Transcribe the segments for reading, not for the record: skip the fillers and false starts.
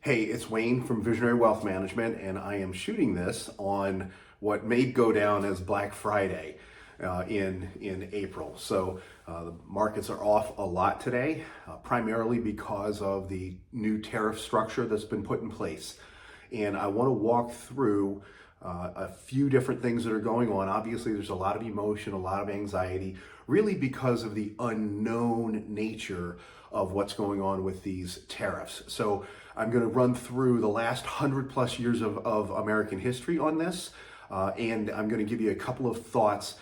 Hey, it's Wayne from Visionary Wealth Management, and I am shooting this on what may go down as Black Friday in April. So the markets are off a lot today, primarily because of the new tariff structure that's been put in place. And I want to walk through a few different things that are going on. Obviously, there's a lot of emotion, a lot of anxiety, really because of the unknown nature of what's going on with these tariffs. So I'm going to run through the last 100+ years of American history on this, and I'm going to give you a couple of thoughts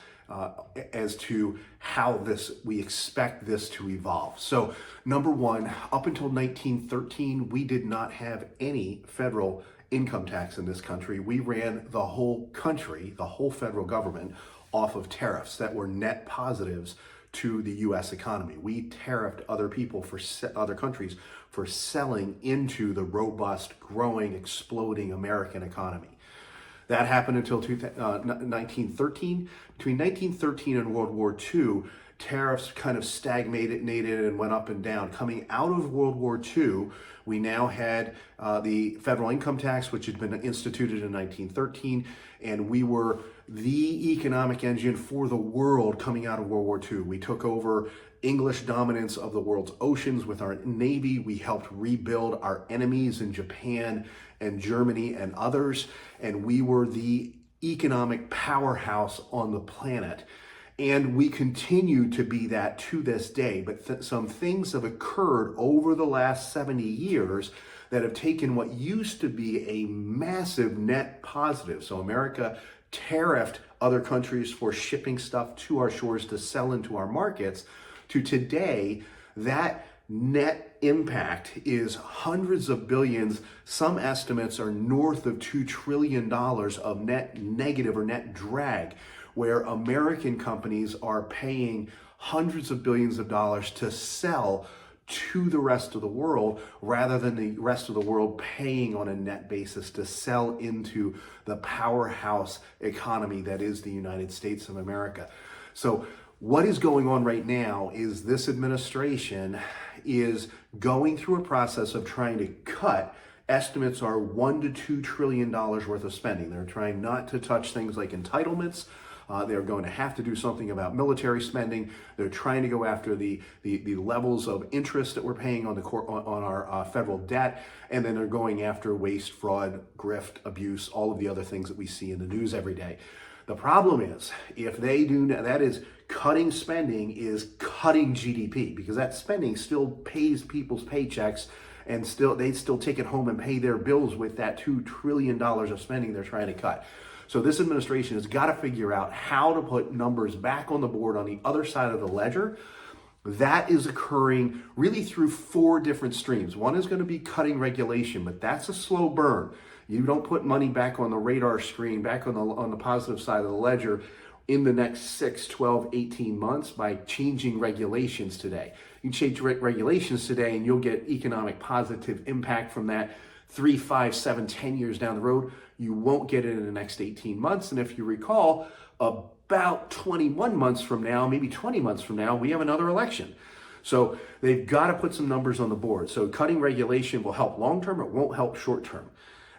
as to how we expect this to evolve. So number one, up until 1913, we did not have any federal income tax in this country. We ran the whole country, the whole federal government, off of tariffs that were net positives to the U.S. economy. We tariffed other countries for selling into the robust, growing, exploding American economy. That happened until 1913. Between 1913 and World War II, tariffs kind of stagnated and went up and down. Coming out of World War II, we now had the federal income tax, which had been instituted in 1913, and we were the economic engine for the world coming out of World War II. We took over English dominance of the world's oceans with our Navy. We helped rebuild our enemies in Japan and Germany and others, and we were the economic powerhouse on the planet. And we continue to be that to this day, but some things have occurred over the last 70 years that have taken what used to be a massive net positive. So America tariffed other countries for shipping stuff to our shores to sell into our markets, to today, that net impact is hundreds of billions. Some estimates are north of $2 trillion of net negative or net drag, where American companies are paying hundreds of billions of dollars to sell to the rest of the world, rather than the rest of the world paying on a net basis to sell into the powerhouse economy that is the United States of America. So what is going on right now is this administration is going through a process of trying to cut. Estimates are $1 to $2 trillion worth of spending. They're trying not to touch things like entitlements. They're going to have to do something about military spending. They're trying to go after the levels of interest that we're paying on our federal debt, and then they're going after waste, fraud, grift, abuse, all of the other things that we see in the news every day. The problem is, if they do that, is cutting spending is cutting GDP, because that spending still pays people's paychecks, and they still take it home and pay their bills with that $2 trillion of spending they're trying to cut. So this administration has got to figure out how to put numbers back on the board on the other side of the ledger. That is occurring really through 4 different streams. One is going to be cutting regulation, but that's a slow burn. You don't put money back on the radar screen, back on the positive side of the ledger in the next 6, 12, 18 months by changing regulations today. You change regulations today and you'll get economic positive impact from that 3, 5, 7, 10 years down the road. You won't get it in the next 18 months. And if you recall, about 21 months from now, maybe 20 months from now, we have another election. So they've got to put some numbers on the board. So cutting regulation will help long-term, it won't help short-term.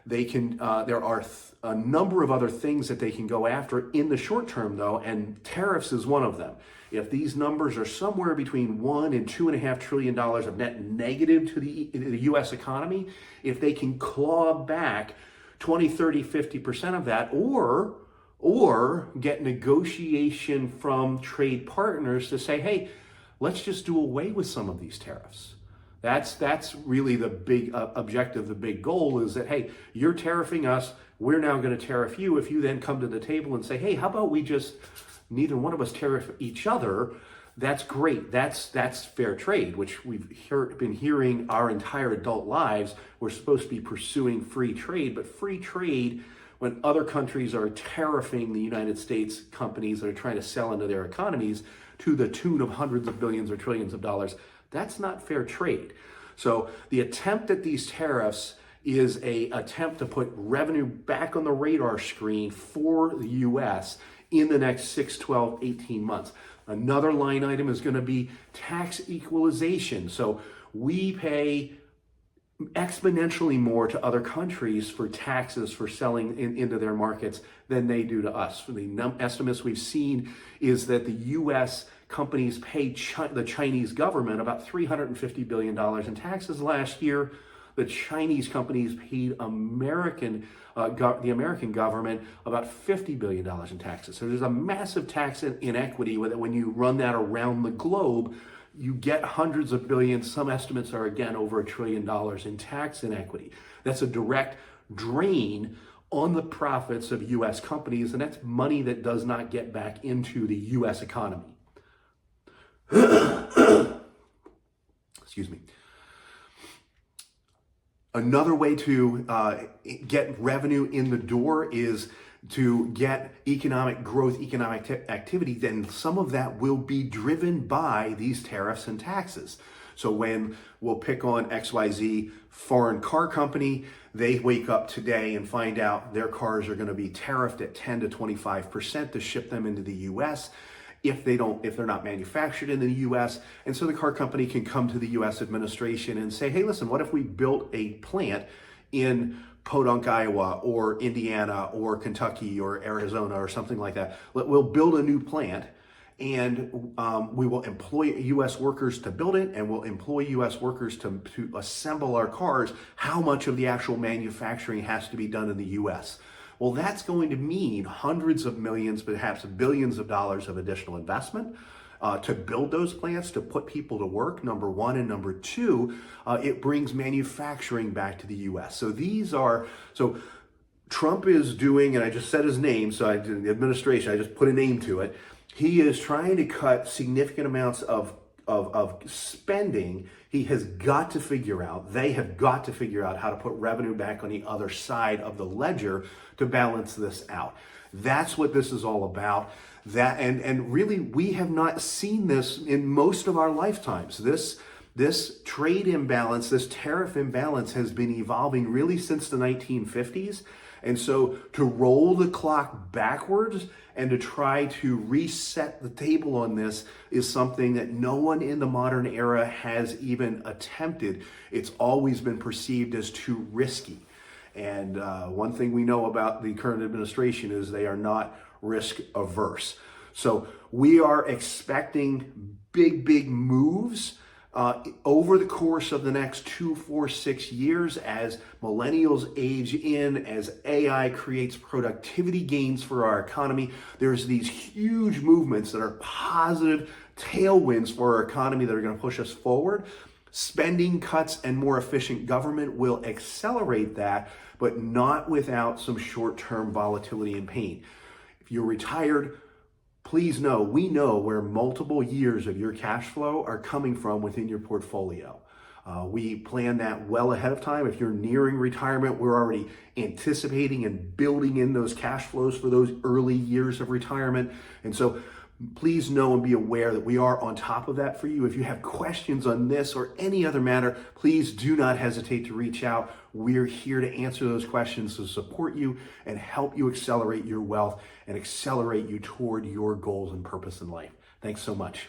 They can. There are a number of other things that they can go after in the short term, though, and tariffs is one of them. If these numbers are somewhere between $1 and $2.5 trillion of net negative to the U.S. economy, if they can claw back 20, 30, 50% of that, or get negotiation from trade partners to say, hey, let's just do away with some of these tariffs. That's really the big objective, the big goal is that, hey, you're tariffing us, we're now going to tariff you. If you then come to the table and say, hey, how about we just, neither one of us tariff each other, that's great. That's fair trade, which we've been hearing our entire adult lives. We're supposed to be pursuing free trade, but free trade, when other countries are tariffing the United States companies that are trying to sell into their economies to the tune of hundreds of billions or trillions of dollars, that's not fair trade. So the attempt at these tariffs is an attempt to put revenue back on the radar screen for the U.S. in the next 6, 12, 18 months. Another line item is going to be tax equalization. So we pay exponentially more to other countries for taxes for selling into their markets than they do to us. The estimates we've seen is that the U.S. companies paid the Chinese government about $350 billion in taxes last year. The Chinese companies paid the American government about $50 billion in taxes. So there's a massive tax inequity when you run that around the globe. You get hundreds of billions, some estimates are again over $1 trillion in tax inequity. That's a direct drain on the profits of U.S. companies, and that's money that does not get back into the U.S. economy. Excuse me. Another way to get revenue in the door is to get economic growth, economic activity. Then some of that will be driven by these tariffs and taxes. So when we'll pick on XYZ foreign car company, they wake up today and find out their cars are going to be tariffed at 10 to 25% to ship them into the US if they're not manufactured in the US. And so the car company can come to the US administration and say, hey, listen, what if we built a plant in Podunk, Iowa, or Indiana, or Kentucky, or Arizona, or something like that. We'll build a new plant, and we will employ U.S. workers to build it, and we'll employ U.S. workers to assemble our cars. How much of the actual manufacturing has to be done in the U.S.? Well, that's going to mean hundreds of millions, perhaps billions of dollars of additional investment to build those plants, to put people to work, number one. And number two, it brings manufacturing back to the U.S. So Trump is doing, and I just said his name, so the administration, I just put a name to it. He is trying to cut significant amounts of spending. He has got to figure out, they have got to figure out how to put revenue back on the other side of the ledger to balance this out. That's what this is all about. And really, we have not seen this in most of our lifetimes. This trade imbalance, this tariff imbalance has been evolving really since the 1950s. And so to roll the clock backwards and to try to reset the table on this is something that no one in the modern era has even attempted. It's always been perceived as too risky. And one thing we know about the current administration is they are not risk averse. So we are expecting big moves over the course of the next 2, 4, 6 years as millennials age in, as AI creates productivity gains for our economy. There's these huge movements that are positive tailwinds for our economy that are going to push us forward. Spending cuts and more efficient government will accelerate that, but not without some short-term volatility and pain. If you're retired, please know, we know where multiple years of your cash flow are coming from within your portfolio. We plan that well ahead of time. If you're nearing retirement, we're already anticipating and building in those cash flows for those early years of retirement. And so please know and be aware that we are on top of that for you. If you have questions on this or any other matter, please do not hesitate to reach out. We're here to answer those questions, to support you and help you accelerate your wealth and accelerate you toward your goals and purpose in life. Thanks so much.